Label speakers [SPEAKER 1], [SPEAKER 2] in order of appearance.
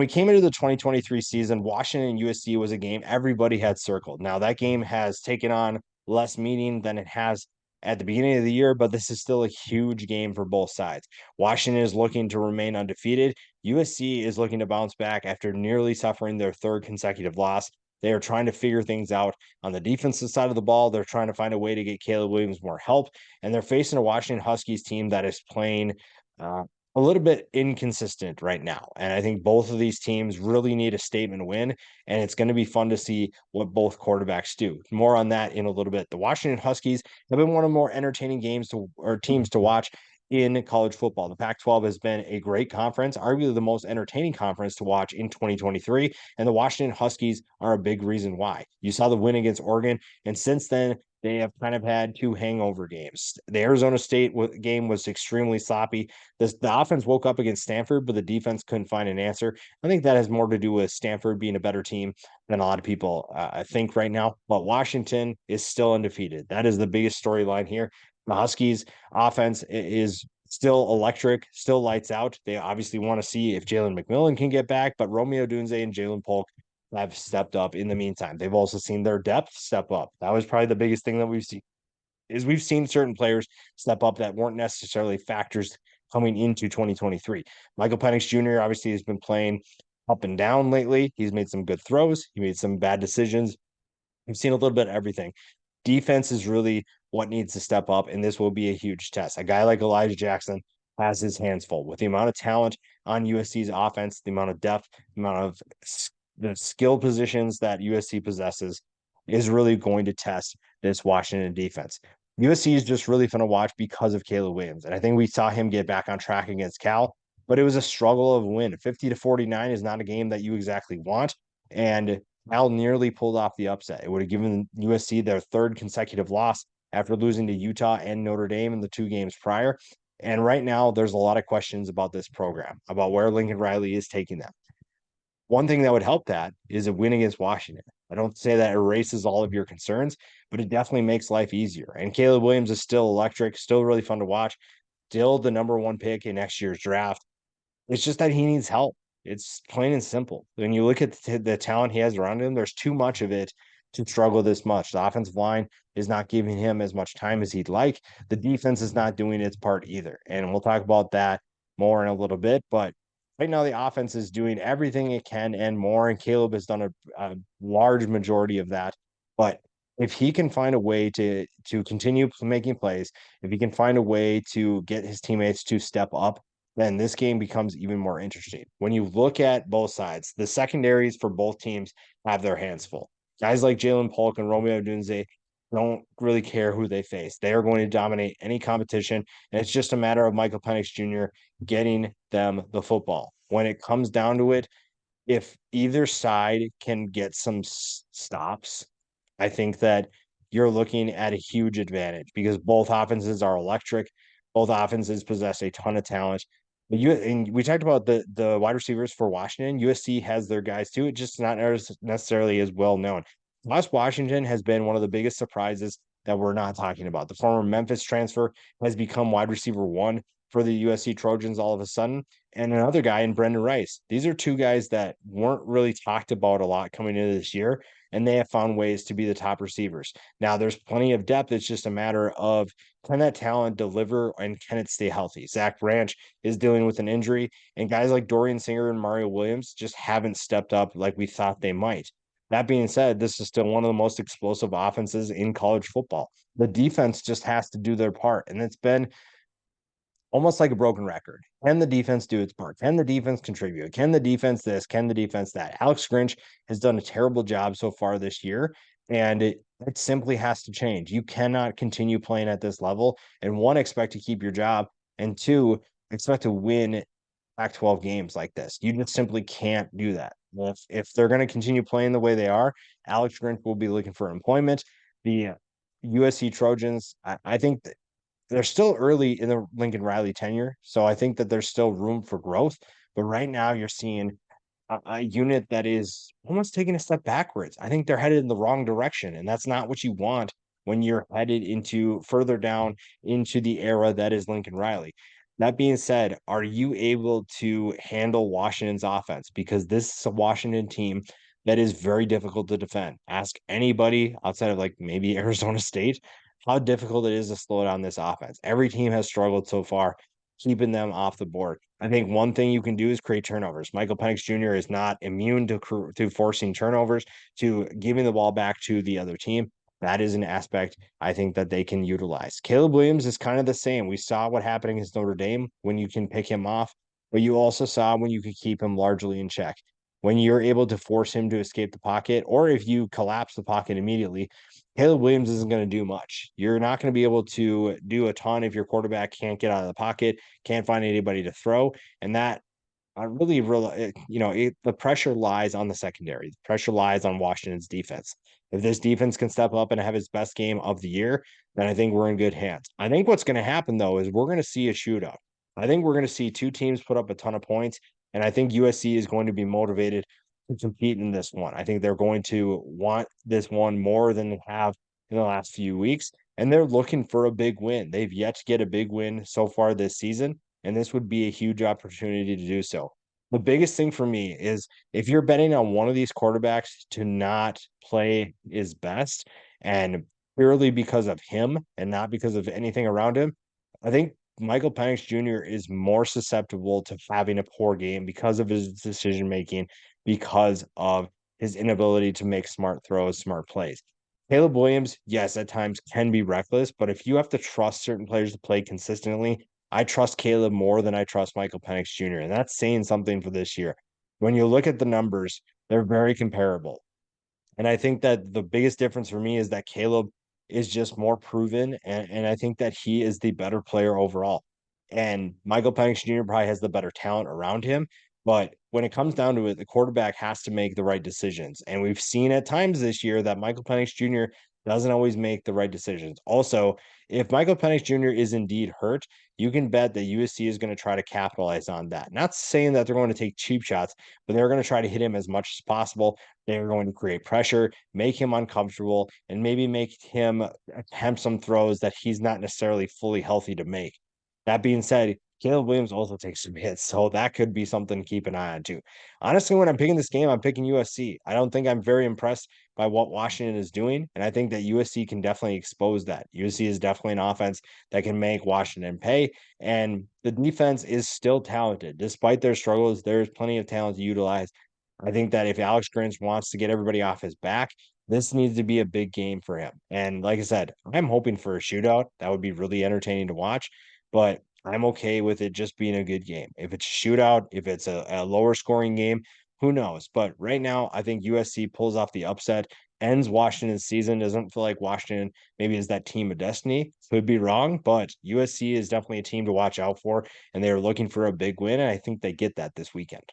[SPEAKER 1] we came into the 2023 season, Washington and USC was a game everybody had circled. Now that game has taken on less meaning than it has at the beginning of the year, but this is still a huge game for both sides. Washington is looking to remain undefeated. USC is looking to bounce back after nearly suffering their third consecutive loss. They are trying to figure things out on the defensive side of the ball. They're trying to find a way to get Caleb Williams more help, and they're facing a Washington Huskies team that is playing uh, a little bit inconsistent right now. And I think both of these teams really need a statement win. And it's going to be fun to see what both quarterbacks do. More on that in a little bit. The Washington Huskies have been one of the more entertaining games to or teams to watch in college football. The Pac-12 has been a great conference, arguably the most entertaining conference to watch in 2023. And the Washington Huskies are a big reason why. You saw the win against Oregon. And since then, they have kind of had two hangover games. The Arizona State game was extremely sloppy. The offense woke up against Stanford, but the defense couldn't find an answer. I think that has more to do with Stanford being a better team than a lot of people think right now. But Washington is still undefeated. That is the biggest storyline here. The Huskies offense is still electric, still lights out. They obviously want to see if Jalen McMillan can get back, but Romeo Dunze and Jalen Polk have stepped up in the meantime. They've also seen their depth step up. That was probably the biggest thing that we've seen certain players step up that weren't necessarily factors coming into 2023. Michael Penix Jr. obviously has been playing up and down lately. He's made some good throws. He made some bad decisions. We've seen a little bit of everything. Defense is really what needs to step up, and this will be a huge test. A guy like Elijah Jackson has his hands full with the amount of talent on USC's offense, the amount of depth, the amount of the skill positions that USC possesses is really going to test this Washington defense. USC is just really fun to watch because of Caleb Williams. And I think we saw him get back on track against Cal, but it was a struggle of a win. 50-49 is not a game that you exactly want. And Cal nearly pulled off the upset. It would have given USC their third consecutive loss after losing to Utah and Notre Dame in the two games prior. And right now, there's a lot of questions about this program, about where Lincoln Riley is taking them. One thing that would help that is a win against Washington. I don't say that erases all of your concerns, but it definitely makes life easier. And Caleb Williams is still electric, still really fun to watch, still the number one pick in next year's draft. It's just that he needs help. It's plain and simple. When you look at the talent he has around him, there's too much of it to struggle this much. The offensive line is not giving him as much time as he'd like. The defense is not doing its part either. And we'll talk about that more in a little bit. But right now, the offense is doing everything it can and more. And Caleb has done a large majority of that. But if he can find a way to continue making plays, if he can find a way to get his teammates to step up, then this game becomes even more interesting. When you look at both sides, the secondaries for both teams have their hands full. Guys like Jalen Polk and Romeo Dunze don't really care who they face. They are going to dominate any competition, and it's just a matter of Michael Penix Jr. getting them the football. When it comes down to it, if either side can get some stops, I think that you're looking at a huge advantage because both offenses are electric. Both offenses possess a ton of talent. And we talked about the wide receivers for Washington. USC has their guys too. It's just not necessarily as well known. Plus, Washington has been one of the biggest surprises that we're not talking about. The former Memphis transfer has become wide receiver one for the USC Trojans all of a sudden, and another guy in Brendan Rice. These are two guys that weren't really talked about a lot coming into this year, and they have found ways to be the top receivers. Now, there's plenty of depth. It's just a matter of can that talent deliver and can it stay healthy? Zach Branch is dealing with an injury, and guys like Dorian Singer and Mario Williams just haven't stepped up like we thought they might. That being said, this is still one of the most explosive offenses in college football. The defense just has to do their part, and it's been almost like a broken record. Can the defense do its part? Can the defense contribute? Can the defense this? Can the defense that? Alex Grinch has done a terrible job so far this year, and it simply has to change. You cannot continue playing at this level and one, expect to keep your job, and two, expect to win Pac-12 games like this. You just simply can't do that. If they're going to continue playing the way they are, Alex Grinch will be looking for employment. The USC Trojans, I think they're still early in the Lincoln Riley tenure, so I think that there's still room for growth. But right now, you're seeing a unit that is almost taking a step backwards. I think they're headed in the wrong direction, and that's not what you want when you're headed into further down into the era that is Lincoln Riley. That being said, are you able to handle Washington's offense? Because this is a Washington team that is very difficult to defend. Ask anybody outside of like maybe Arizona State how difficult it is to slow down this offense. Every team has struggled so far, keeping them off the board. I think one thing you can do is create turnovers. Michael Penix Jr. is not immune to forcing turnovers, to giving the ball back to the other team. That is an aspect I think that they can utilize. Caleb Williams is kind of the same. We saw what happened against Notre Dame when you can pick him off, but you also saw when you could keep him largely in check. When you're able to force him to escape the pocket, or if you collapse the pocket immediately, Caleb Williams isn't going to do much. You're not going to be able to do a ton if your quarterback can't get out of the pocket, can't find anybody to throw. And that I really, the pressure lies on the secondary. The pressure lies on Washington's defense. If this defense can step up and have its best game of the year, then I think we're in good hands. I think what's going to happen, though, is we're going to see a shootout. I think we're going to see two teams put up a ton of points, and I think USC is going to be motivated to compete in this one. I think they're going to want this one more than they have in the last few weeks, and they're looking for a big win. They've yet to get a big win so far this season, and this would be a huge opportunity to do so. The biggest thing for me is if you're betting on one of these quarterbacks to not play his best and purely because of him and not because of anything around him, I think Michael Penix Jr. is more susceptible to having a poor game because of his decision making, because of his inability to make smart throws, smart plays. Caleb Williams, yes, at times can be reckless, but if you have to trust certain players to play consistently, I trust Caleb more than I trust Michael Penix Jr. And that's saying something for this year. When you look at the numbers, they're very comparable. And I think that the biggest difference for me is that Caleb is just more proven. And I think that he is the better player overall. And Michael Penix Jr. probably has the better talent around him. But when it comes down to it, the quarterback has to make the right decisions. And we've seen at times this year that Michael Penix Jr. doesn't always make the right decisions. Also, if Michael Penix Jr. is indeed hurt, you can bet that USC is going to try to capitalize on that. Not saying that they're going to take cheap shots, but they're going to try to hit him as much as possible. They're going to create pressure, make him uncomfortable, and maybe make him attempt some throws that he's not necessarily fully healthy to make. That being said, Caleb Williams also takes some hits, so that could be something to keep an eye on too. Honestly, when I'm picking this game, I'm picking USC. I don't think I'm very impressed by what Washington is doing, and I think that USC can definitely expose that. USC is definitely an offense that can make Washington pay, and the defense is still talented. Despite their struggles, there's plenty of talent to utilize. I think that if Alex Grinch wants to get everybody off his back, this needs to be a big game for him. And like I said, I'm hoping for a shootout. That would be really entertaining to watch, but I'm okay with it just being a good game. If it's a shootout, if it's a lower scoring game, who knows? But right now, I think USC pulls off the upset, ends Washington's season. Doesn't feel like Washington maybe is that team of destiny. Could be wrong, but USC is definitely a team to watch out for, and they are looking for a big win. And I think they get that this weekend.